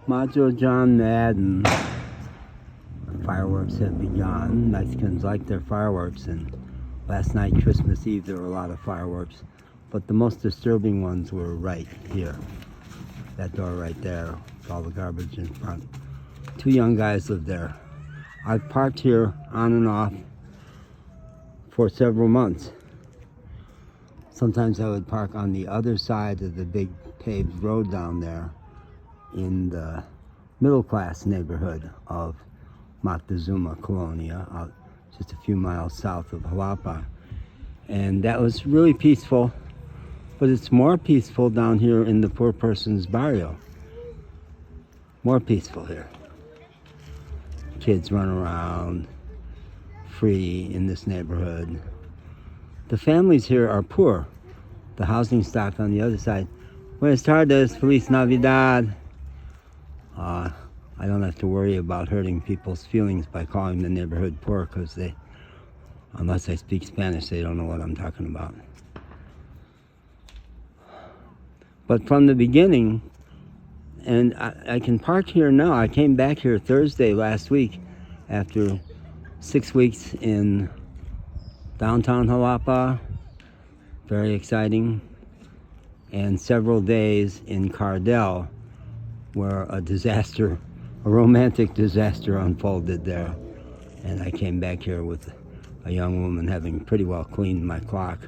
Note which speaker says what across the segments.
Speaker 1: Majo John Madden. Fireworks have begun. Mexicans like their fireworks, and last night, Christmas Eve, there were a lot of fireworks. But the most disturbing ones were right here. That door right there, with all the garbage in front. 2 young guys live there. I've parked here on and off for several months. Sometimes I would park on the other side of the big paved road down there in the middle class neighborhood of Moctezuma Colonia, out just a few miles south of Xalapa. And that was really peaceful, but it's more peaceful down here in the poor person's barrio. More peaceful here. Kids run around free in this neighborhood. The families here are poor. The housing stock on the other side. Buenas tardes, Feliz Navidad. I don't have to worry about hurting people's feelings by calling the neighborhood poor, because they, unless I speak Spanish, they don't know what I'm talking about. But from the beginning, and I can park here now. I came back here Thursday last week after 6 weeks in downtown Xalapa, very exciting, and several days in Cardell, where a romantic disaster unfolded there. And I came back here with a young woman having pretty well cleaned my clock.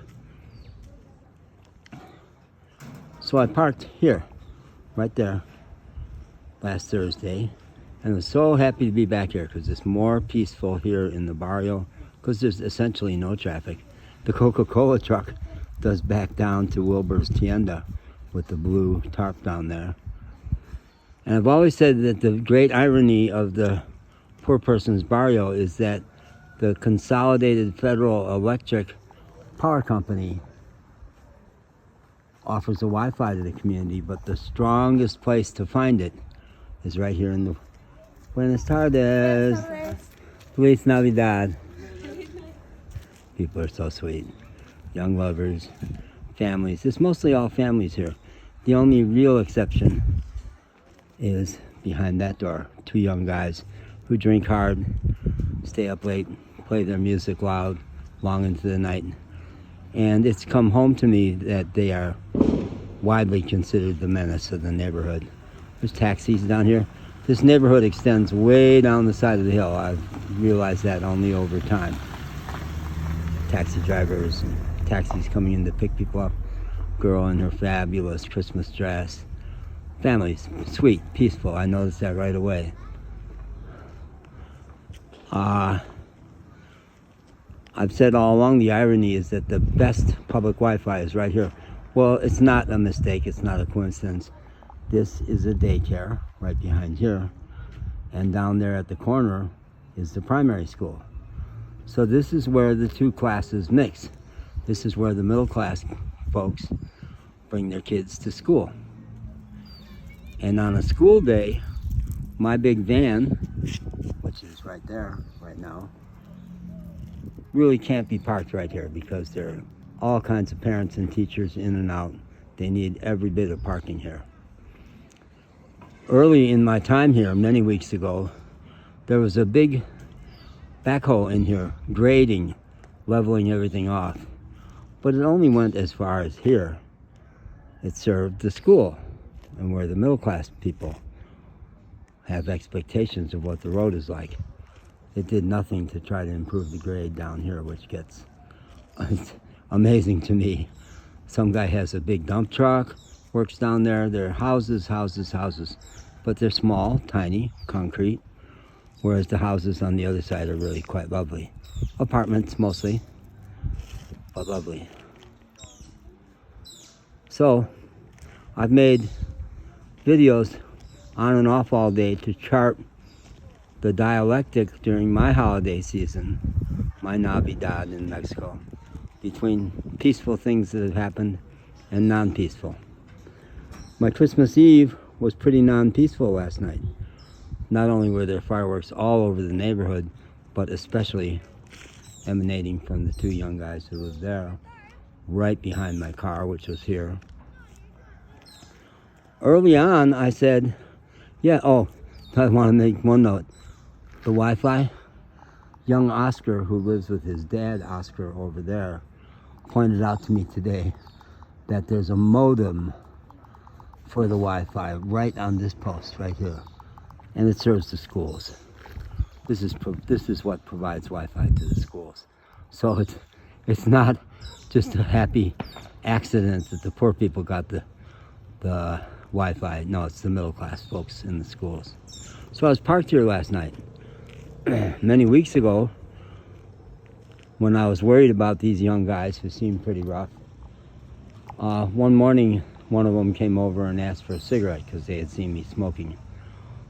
Speaker 1: So I parked here, right there, last Thursday, and was so happy to be back here because it's more peaceful here in the barrio, because there's essentially no traffic. The Coca-Cola truck does back down to Wilbur's Tienda with the blue tarp down there. And I've always said that the great irony of the poor person's barrio is that the Consolidated Federal Electric Power Company offers a Wi-Fi to the community, but the strongest place to find it is right here in the Buenas tardes. Feliz Navidad. People are so sweet. Young lovers, families. It's mostly all families here. The only real exception is behind that door. 2 young guys who drink hard, stay up late, play their music loud, long into the night. And it's come home to me that they are widely considered the menace of the neighborhood. There's taxis down here. This neighborhood extends way down the side of the hill. I've realized that only over time. Taxi drivers and taxis coming in to pick people up. Girl in her fabulous Christmas dress. Families, sweet, peaceful. I noticed that right away. I've said all along the irony is that the best public Wi-Fi is right here. Well, it's not a mistake. It's not a coincidence. This is a daycare right behind here. And down there at the corner is the primary school. So this is where the 2 classes mix. This is where the middle class folks bring their kids to school. And on a school day, my big van, which is right there right now, really can't be parked right here because there are all kinds of parents and teachers in and out. They need every bit of parking here. Early in my time here, many weeks ago, there was a big backhoe in here, grading, leveling everything off. But it only went as far as here. It served the school, and where the middle class people have expectations of what the road is like. It did nothing to try to improve the grade down here, which gets amazing to me. Some guy has a big dump truck, works down there. They're houses, but they're small, tiny, concrete, whereas the houses on the other side are really quite lovely. Apartments mostly, but lovely. So I've made videos on and off all day to chart the dialectic during my holiday season, my Navidad in Mexico, between peaceful things that have happened and non-peaceful. My Christmas Eve was pretty non-peaceful last night. Not only were there fireworks all over the neighborhood, but especially emanating from the 2 young guys who lived there, right behind my car, which was here. Early on, I said, Yeah, oh, I want to make one note. The Wi-Fi, young Oscar, who lives with his dad, Oscar, over there, pointed out to me today that there's a modem for the Wi-Fi right on this post right here, and it serves the schools. This is what provides Wi-Fi to the schools. So it's not just a happy accident that the poor people got the Wi-Fi. No, it's the middle class folks in the schools. So I was parked here last night many weeks ago when I was worried about these young guys who seemed pretty rough. One morning, one of them came over and asked for a cigarette because they had seen me smoking.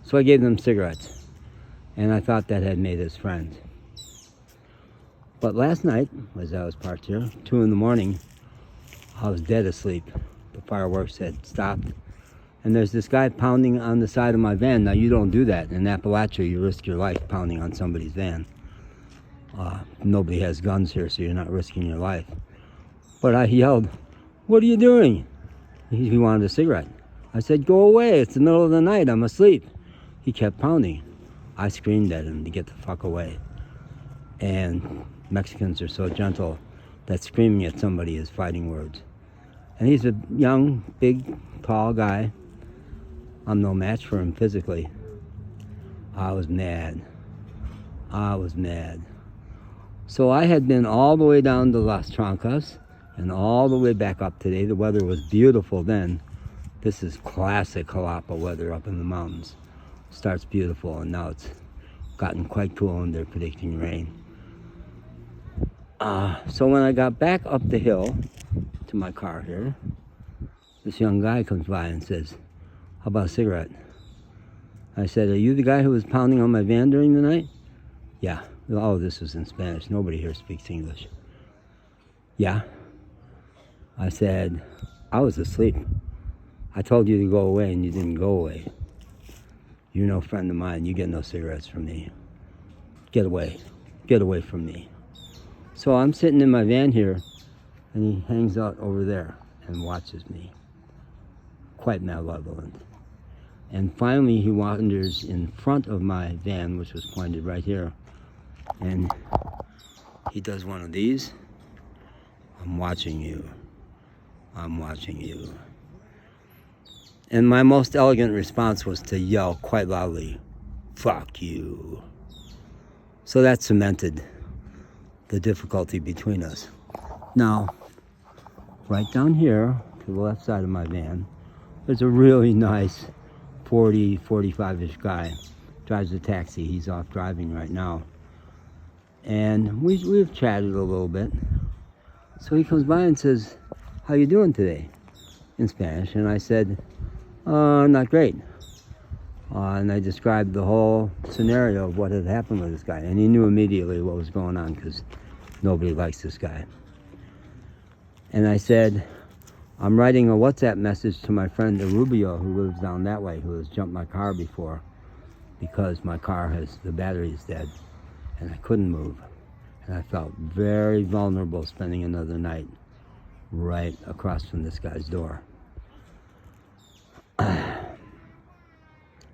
Speaker 1: So I gave them cigarettes, and I thought that had made us friends. But last night, as I was parked here, 2 in the morning, I was dead asleep. The fireworks had stopped, and there's this guy pounding on the side of my van. Now, you don't do that. In Appalachia, you risk your life pounding on somebody's van. Nobody has guns here, so you're not risking your life. But I yelled, "What are you doing?" He wanted a cigarette. I said, "Go away, it's the middle of the night, I'm asleep." He kept pounding. I screamed at him to get the fuck away. And Mexicans are so gentle that screaming at somebody is fighting words. And he's a young, big, tall guy. I'm no match for him physically. I was mad. So I had been all the way down to Las Trancas and all the way back up today. The weather was beautiful then. This is classic Xalapa weather up in the mountains. Starts beautiful, and now it's gotten quite cool and they're predicting rain. So when I got back up the hill to my car here, this young guy comes by and says, "How about a cigarette?" I said, "Are you the guy who was pounding on my van during the night?" "Yeah." Oh, this was in Spanish. Nobody here speaks English. "Yeah." I said, "I was asleep. I told you to go away and you didn't go away. You're no friend of mine. You get no cigarettes from me. Get away. Get away from me." So I'm sitting in my van here, and he hangs out over there and watches me. Quite malevolent. And finally he wanders in front of my van, which was pointed right here, and he does one of these. "I'm watching you. I'm watching you." And my most elegant response was to yell quite loudly, "Fuck you." So that cemented the difficulty between us. Now, right down here to the left side of my van, there's a really nice 40, 45-ish guy. Drives a taxi. He's off driving right now. And we've chatted a little bit. So he comes by and says, "How you doing today?" in Spanish. And I said, "Not great." And I described the whole scenario of what had happened with this guy. And he knew immediately what was going on because nobody likes this guy. And I said, "I'm writing a WhatsApp message to my friend Rubio, who lives down that way, who has jumped my car before because my car the battery is dead and I couldn't move. And I felt very vulnerable spending another night right across from this guy's door."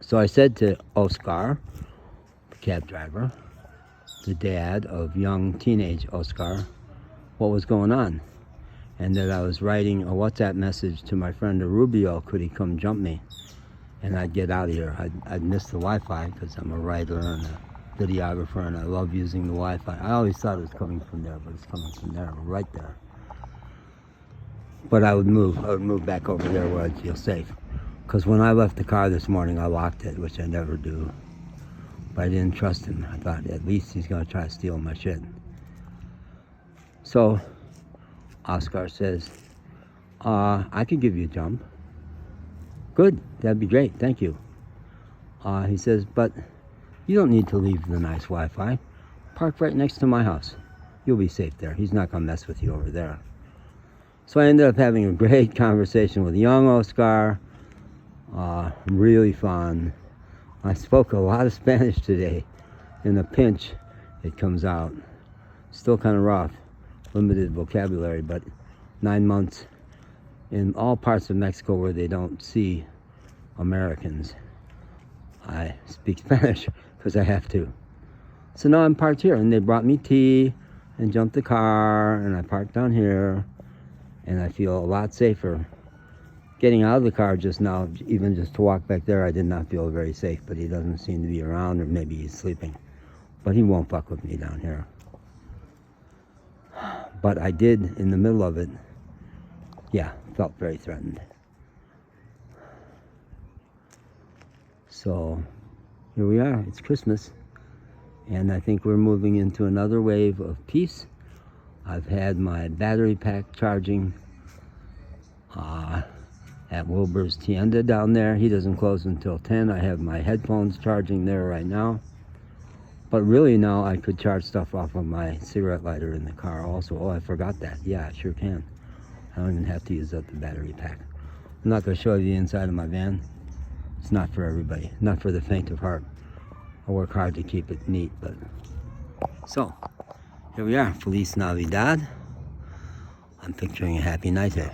Speaker 1: So I said to Oscar, the cab driver, the dad of young teenage Oscar, what was going on, and that I was writing a WhatsApp message to my friend Rubio, could he come jump me, and I'd get out of here. I'd miss the Wi-Fi because I'm a writer and a videographer and I love using the Wi-Fi. I always thought it was coming from there, but it's coming from there, right there. But I would move back over there where I'd feel safe. Because when I left the car this morning, I locked it, which I never do. But I didn't trust him. I thought, at least he's going to try to steal my shit. So Oscar says, "I could give you a jump." "Good, that'd be great, thank you." He says, "But you don't need to leave the nice Wi-Fi. Park right next to my house. You'll be safe there. He's not going to mess with you over there." So I ended up having a great conversation with young Oscar. Really fun. I spoke a lot of Spanish today. In a pinch, it comes out. Still kind of rough, limited vocabulary, but 9 months in all parts of Mexico where they don't see Americans. I speak Spanish because I have to. So now I'm parked here, and they brought me tea and jumped the car, and I parked down here, and I feel a lot safer. Getting out of the car just now, even just to walk back there, I did not feel very safe, but he doesn't seem to be around, or maybe he's sleeping. But he won't fuck with me down here. But I did, in the middle of it, yeah, felt very threatened. So here we are, it's Christmas, and I think we're moving into another wave of peace. I've had my battery pack charging at Wilbur's Tienda down there. He doesn't close until 10. I have my headphones charging there right now. But really now I could charge stuff off of my cigarette lighter in the car also. Oh, I forgot that. Yeah, I sure can. I don't even have to use up the battery pack. I'm not going to show you the inside of my van. It's not for everybody, not for the faint of heart. I work hard to keep it neat, but... So, here we are, Feliz Navidad. I'm picturing a happy night here.